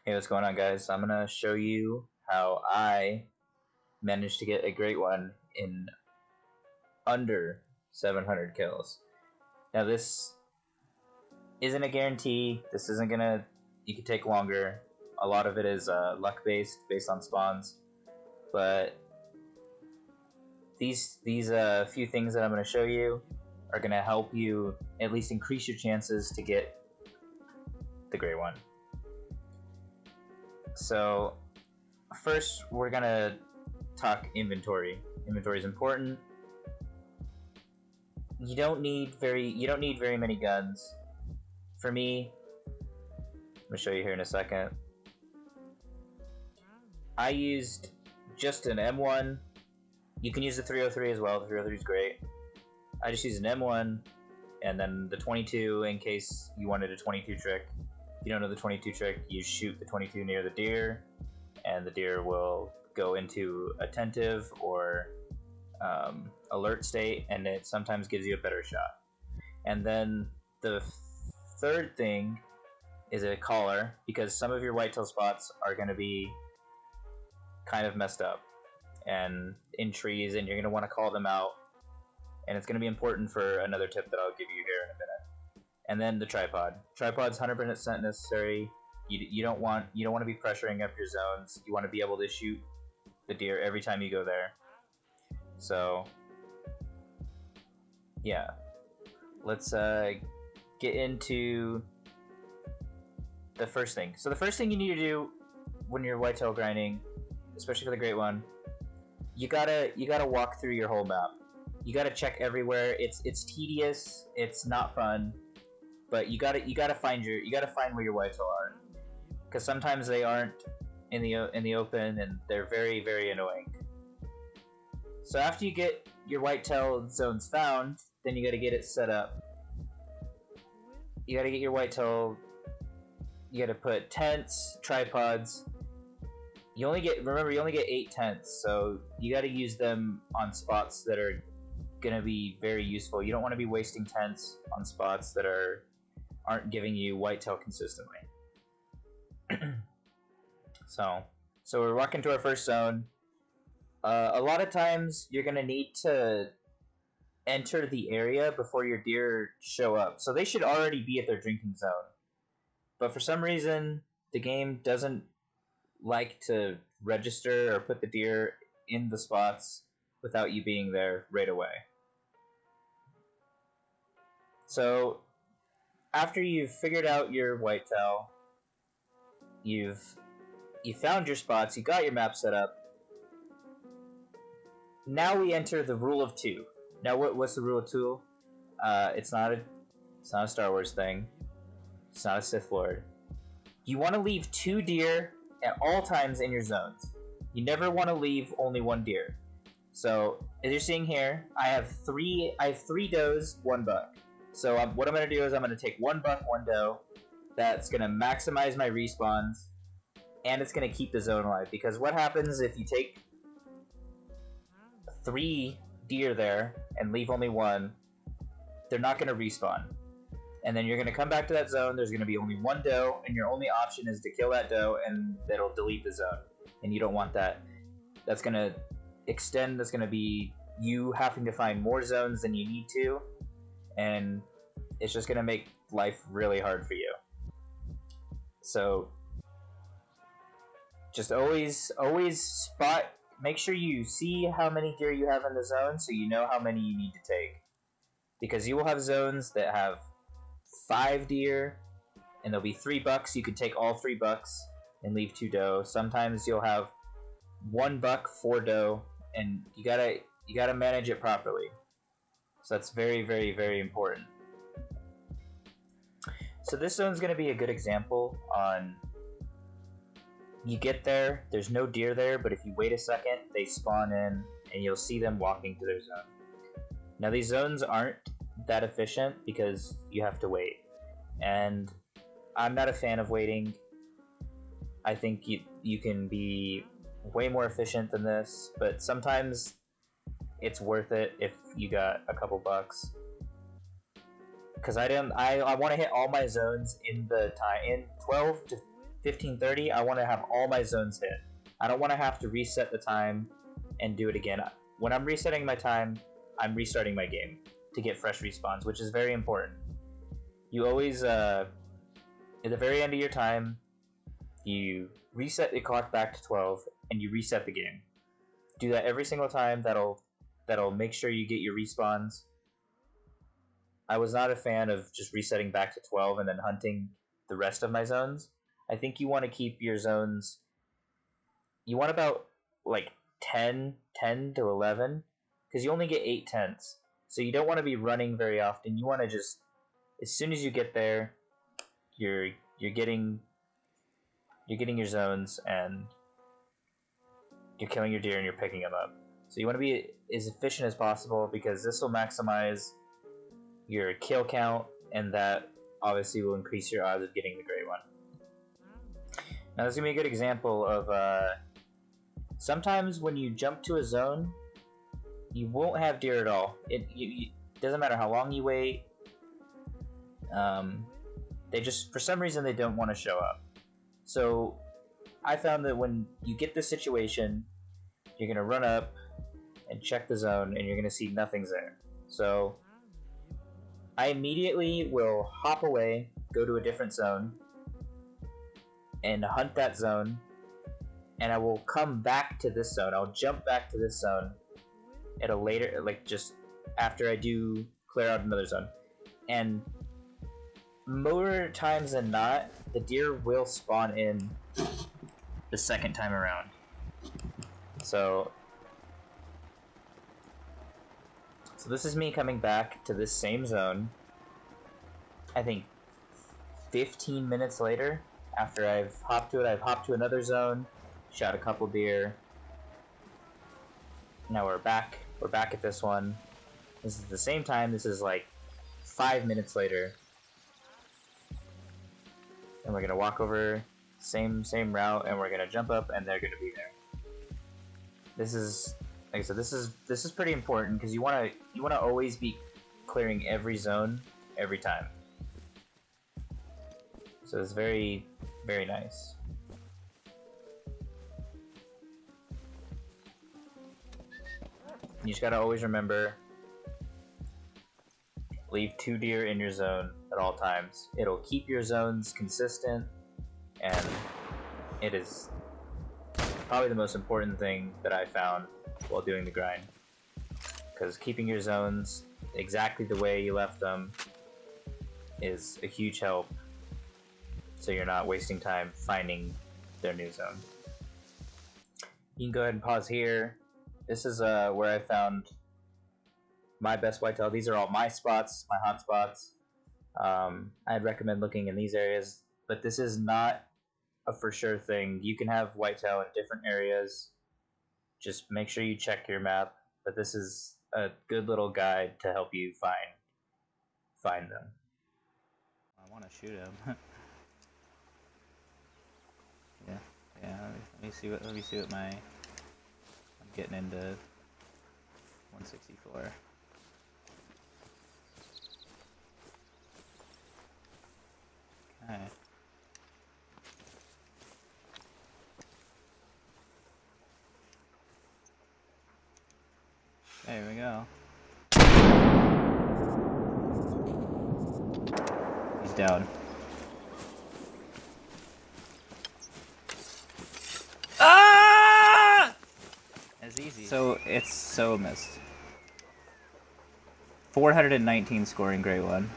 Hey, what's going on, guys? I'm gonna show you how I managed to get a great one in under 700 kills. Now, this isn't a guarantee. This isn't gonna. You could take longer. A lot of it is luck based on spawns. But these few things that I'm gonna show you are gonna help you at least increase your chances to get the great one. So first, we're gonna talk inventory. Inventory is important. You don't need very many guns. For me, I'm gonna show you here in a second. I used just an M1. You can use the 303 as well. The 303 is great. I just used an M1 and then the 22 in case you wanted a 22 trick. If you don't know the 22 trick, you shoot the 22 near the deer, and the deer will go into attentive or alert state, and it sometimes gives you a better shot. And then the third thing is a collar, because some of your whitetail spots are going to be kind of messed up and in trees, and you're going to want to call them out, and it's going to be important for another tip that I'll give you here in a minute. And then the tripod. Tripod's 100% necessary. You don't want to be pressuring up your zones. You want to be able to shoot the deer every time you go there. So yeah, let's get into the first thing. So the first thing you need to do when you're whitetail grinding, especially for the great one, you gotta walk through your whole map. You gotta check everywhere. It's tedious. It's not fun, but you gotta find where your whitetail are, because sometimes they aren't in the open, and they're very, very annoying. So after you get your whitetail zones found, then you gotta get it set up. You gotta get your whitetail. You gotta put tents, tripods. Remember, you only get 8 tents, so you gotta use them on spots that are gonna be very useful. You don't want to be wasting tents on spots that aren't giving you whitetail consistently. So we're walking to our first zone. A lot of times you're gonna need to enter the area before your deer show up, so they should already be at their drinking zone. But for some reason, the game doesn't like to register or put the deer in the spots without you being there right away. So after you've figured out your whitetail, you found your spots, you got your map set up. Now we enter the rule of 2. Now what's the rule of 2? It's not a Star Wars thing. It's not a Sith Lord. You want to leave 2 deer at all times in your zones. You never want to leave only 1 deer. So as you're seeing here, I have 3 does, 1 buck. So what I'm going to do is I'm going to take 1 buck, 1 doe. That's going to maximize my respawns, and it's going to keep the zone alive. Because what happens if you take 3 deer there and leave only 1? They're not going to respawn. And then you're going to come back to that zone, there's going to be only 1 doe, and your only option is to kill that doe, and that'll delete the zone. And you don't want that. That's going to extend, that's going to be you having to find more zones than you need to, and it's just going to make life really hard for you. So just always spot, make sure you see how many deer you have in the zone so you know how many you need to take. Because you will have zones that have 5 deer, and there'll be 3 bucks. You could take all 3 bucks and leave 2 doe. Sometimes you'll have 1 buck, 4 doe, and you gotta manage it properly. So that's very, very, very important. So this zone's gonna be a good example on. You get there, there's no deer there, but if you wait a second, they spawn in, and you'll see them walking to their zone. Now these zones aren't that efficient because you have to wait, and I'm not a fan of waiting. I think you can be way more efficient than this, but sometimes it's worth it if you got a couple bucks. Because I want to hit all my zones in the time, in 12 to 15:30, I want to have all my zones hit. I don't want to have to reset the time and do it again. When I'm resetting my time, I'm restarting my game to get fresh respawns, which is very important. You always, at the very end of your time, you reset the clock back to 12 and you reset the game. Do that every single time. That'll make sure you get your respawns. I was not a fan of just resetting back to 12 and then hunting the rest of my zones. I think you want to keep your zones, you want about like 10 to 11, because you only get 8 tenths. So you don't want to be running very often. You want to just, as soon as you get there, you're getting your zones and you're killing your deer and you're picking them up. So you want to be as efficient as possible, because this will maximize your kill count, and that obviously will increase your odds of getting the great one. Now this is going to be a good example of sometimes when you jump to a zone, you won't have deer at all. It doesn't matter how long you wait. They just, for some reason, they don't want to show up. So I found that when you get this situation, you're going to run up and check the zone, and you're going to see nothing's there. So I immediately will hop away, go to a different zone, and hunt that zone, and I will come back to this zone. I'll jump back to this zone at a later, like just after I do clear out another zone. And more times than not, the deer will spawn in the second time around. So this is me coming back to this same zone, I think 15 minutes later, after I've hopped to it. I've hopped to another zone, shot a couple deer. Now we're back at this one. This is the same time. This is like 5 minutes later. And we're gonna walk over same route, and we're gonna jump up, and they're gonna be there. This is, like I said, this is pretty important, because you wanna always be clearing every zone every time. So it's very, very nice. You just gotta always remember, leave 2 deer in your zone at all times. It'll keep your zones consistent, and it is probably the most important thing that I found while doing the grind. Because keeping your zones exactly the way you left them is a huge help, so you're not wasting time finding their new zone. You can go ahead and pause here. This is where I found my best whitetail. These are all my spots, my hot spots. I'd recommend looking in these areas, but this is not a for sure thing. You can have whitetail in different areas. Just make sure you check your map, but this is a good little guide to help you find them. I want to shoot him. yeah. Let me see what I'm getting into 164. Okay. There we go. He's down. Ah! That's easy. So it's so missed. 419 scoring grade 1.